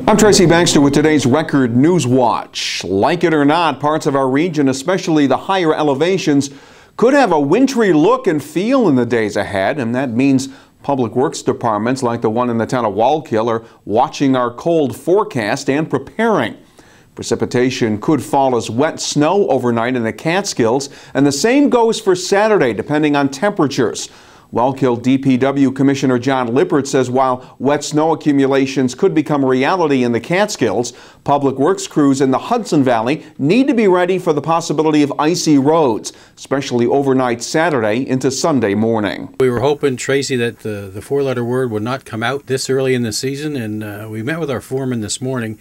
I'm Tracy Baxter with today's Record Newswatch. Like it or not, parts of our region, especially the higher elevations, could have a wintry look and feel in the days ahead, and that means public works departments like the one in the town of Wallkill are watching our cold forecast and preparing. Precipitation could fall as wet snow overnight in the Catskills, and the same goes for Saturday, depending on temperatures. Wallkill DPW Commissioner John Lippert says while wet snow accumulations could become a reality in the Catskills, public works crews in the Hudson Valley need to be ready for the possibility of icy roads, especially overnight Saturday into Sunday morning. We were hoping, Tracy, that the four-letter word would not come out this early in the season, and we met with our foreman this morning,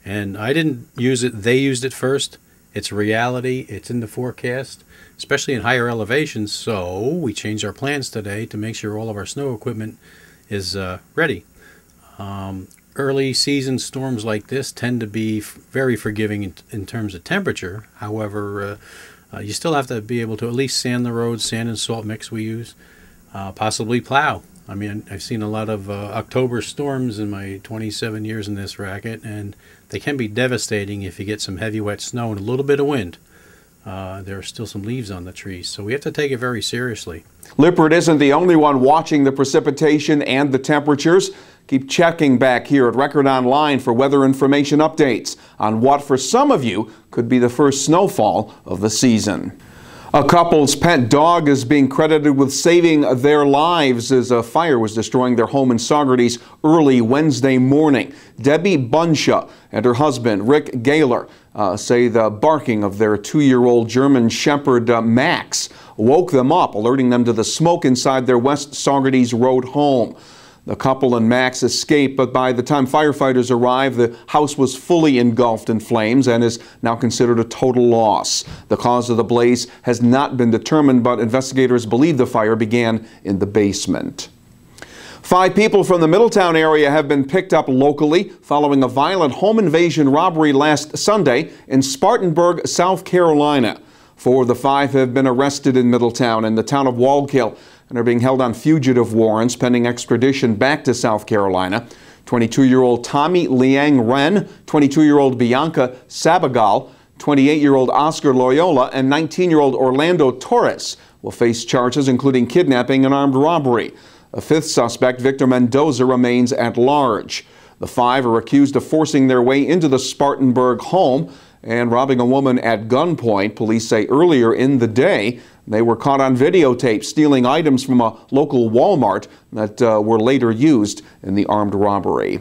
and I didn't use it. They used it first. It's a reality. It's in the forecast, especially in higher elevations. So we changed our plans today to make sure all of our snow equipment is ready. Early season storms like this tend to be very forgiving in terms of temperature. However, you still have to be able to at least sand the roads, sand and salt mix we use, possibly plow. I mean, I've seen a lot of October storms in my 27 years in this racket, and they can be devastating if you get some heavy wet snow and a little bit of wind. There are still some leaves on the trees, so we have to take it very seriously. Lippert isn't the only one watching the precipitation and the temperatures. Keep checking back here at Record Online for weather information updates on what for some of you could be the first snowfall of the season. A couple's pet dog is being credited with saving their lives as a fire was destroying their home in Saugerties early Wednesday morning. Debbie Bunsha and her husband, Rick Gaylor, say the barking of their 2-year-old German Shepherd, Max, woke them up, alerting them to the smoke inside their West Saugerties Road home. The couple and Max escaped, but by the time firefighters arrived, the house was fully engulfed in flames and is now considered a total loss. The cause of the blaze has not been determined, but investigators believe the fire began in the basement. 5 people from the Middletown area have been picked up locally following a violent home invasion robbery last Sunday in Spartanburg, South Carolina. 4 of the 5 have been arrested in Middletown and the town of Wallkill and are being held on fugitive warrants pending extradition back to South Carolina. 22-year-old Tommy Liang Ren, 22-year-old Bianca Sabagal, 28-year-old Oscar Loyola, and 19-year-old Orlando Torres will face charges including kidnapping and armed robbery. A 5th suspect, Victor Mendoza, remains at large. The 5 are accused of forcing their way into the Spartanburg home and robbing a woman at gunpoint. Police say earlier in the day they were caught on videotape stealing items from a local Walmart that were later used in the armed robbery.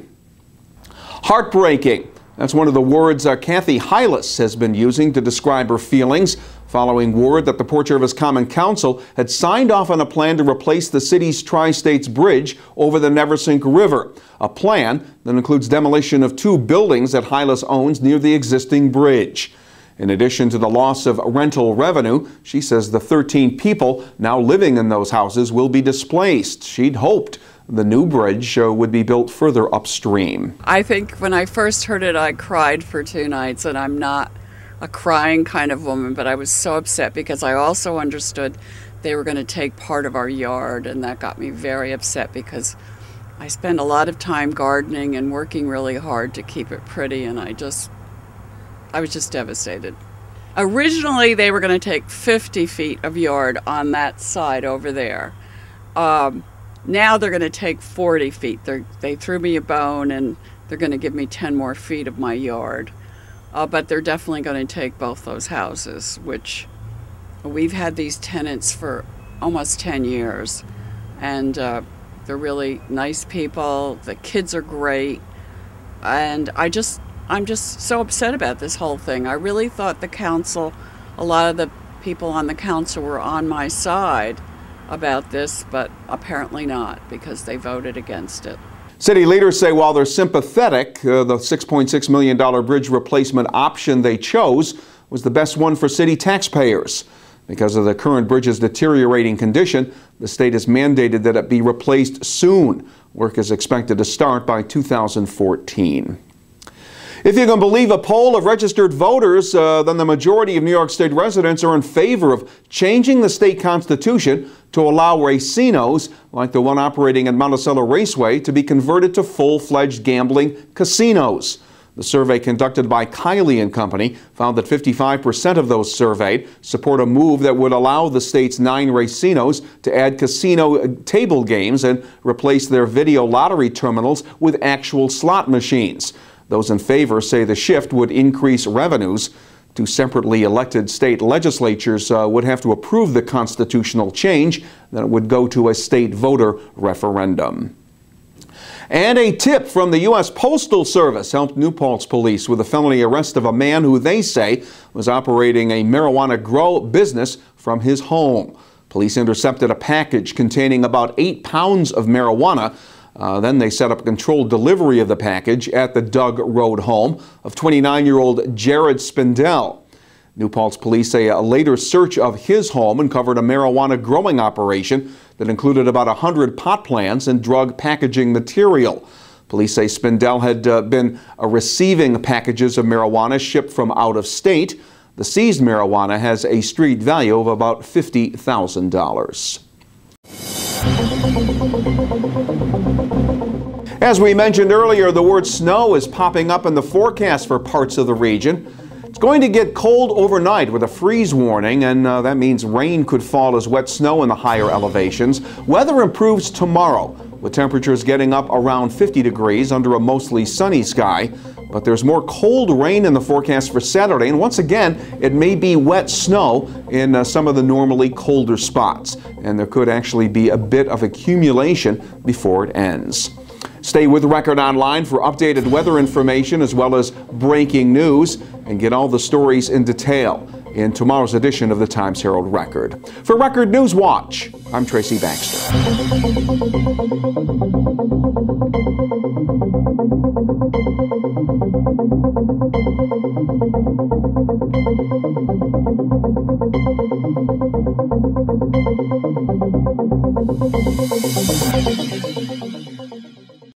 Heartbreaking. That's one of the words Kathy Hylas has been using to describe her feelings following word that the Port Jervis Common Council had signed off on a plan to replace the city's Tri-States Bridge over the Neversink River, a plan that includes demolition of 2 buildings that Hylas owns near the existing bridge. In addition to the loss of rental revenue, she says the 13 people now living in those houses will be displaced. She'd hoped the new bridge would be built further upstream. I think when I first heard it, I cried for 2 nights, and I'm not a crying kind of woman, but I was so upset because I also understood they were going to take part of our yard, and that got me very upset because I spend a lot of time gardening and working really hard to keep it pretty, and I was just devastated. Originally, they were going to take 50 feet of yard on that side over there. Now they're going to take 40 feet. They threw me a bone, and they're going to give me 10 more feet of my yard. But they're definitely going to take both those houses, which we've had these tenants for almost 10 years. And they're really nice people. The kids are great. And I'm just so upset about this whole thing. I really thought the council, a lot of the people on the council were on my side about this, but apparently not, because they voted against it. City leaders say while they're sympathetic, the $6.6 million bridge replacement option they chose was the best one for city taxpayers. Because of the current bridge's deteriorating condition, the state has mandated that it be replaced soon. Work is expected to start by 2014. If you can believe a poll of registered voters, then the majority of New York State residents are in favor of changing the state constitution to allow racinos, like the one operating at Monticello Raceway, to be converted to full-fledged gambling casinos. The survey conducted by Kiley and Company found that 55% of those surveyed support a move that would allow the state's 9 racinos to add casino table games and replace their video lottery terminals with actual slot machines. Those in favor say the shift would increase revenues. 2 separately elected state legislatures would have to approve the constitutional change. Then it would go to a state voter referendum. And a tip from the U.S. Postal Service helped New Paltz police with a felony arrest of a man who they say was operating a marijuana grow business from his home. Police intercepted a package containing about 8 pounds of marijuana. Then they set up a controlled delivery of the package at the Doug Road home of 29-year-old Jared Spindell. New Paltz police say a later search of his home uncovered a marijuana growing operation that included about 100 pot plants and drug packaging material. Police say Spindell had been receiving packages of marijuana shipped from out of state. The seized marijuana has a street value of about $50,000. As we mentioned earlier, the word snow is popping up in the forecast for parts of the region. It's going to get cold overnight with a freeze warning, and that means rain could fall as wet snow in the higher elevations. Weather improves tomorrow, with temperatures getting up around 50 degrees under a mostly sunny sky. But there's more cold rain in the forecast for Saturday, and once again, it may be wet snow in some of the normally colder spots. And there could actually be a bit of accumulation before it ends. Stay with Record Online for updated weather information as well as breaking news, and get all the stories in detail in tomorrow's edition of the Times-Herald Record. For Record Newswatch, I'm Tracy Baxter.